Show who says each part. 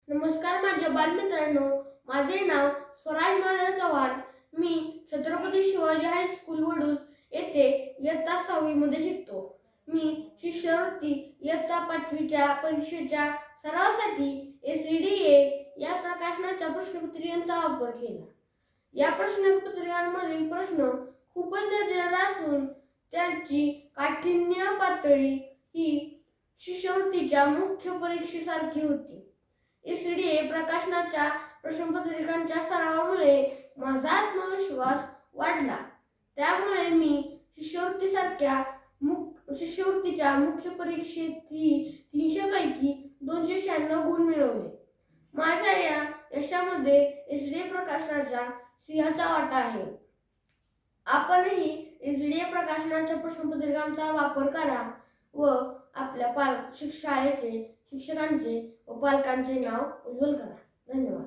Speaker 1: नमस्कार माझ्या बालमित्रांनो, माझे नाव स्वराज महादेव चव्हाण. मी छत्रपती शिवाजी हायस्कूल वडूज येथे इयत्ता 6वी मध्ये शिकतो. मी शिष्यवृत्ती इयत्ता 5वीच्या परीक्षेच्या सरावासाठी SDA या प्रकाशनाच्या प्रश्नपत्रिकांचा वापर केला. या प्रश्नपत्रिकांमधील प्रश्न खूपच दर्जेदार असून त्यांची काठिण्य पातळी ही शिष्यवृत्तीच्या मुख्य परीक्षेसारखी होती. SDA प्रकाशनाच्या प्रश्नपत्रिकांच्या सरावामुळे माझा आत्मविश्वास वाढला. त्यामुळे मी शिष्यवृत्तीच्या मुख्य परीक्षेतही 300 पैकी 296 गुण मिळवले. माझ्या या यशामध्ये SDA प्रकाशनाचा सिंहाचा वाटा आहे. आपणही SDA प्रकाशनाच्या प्रश्नपत्रिकांचा वापर करा व आपल्या शाळेचे शिक्षकांचे व पालकांचे नाव उज्ज्वल करा. धन्यवाद.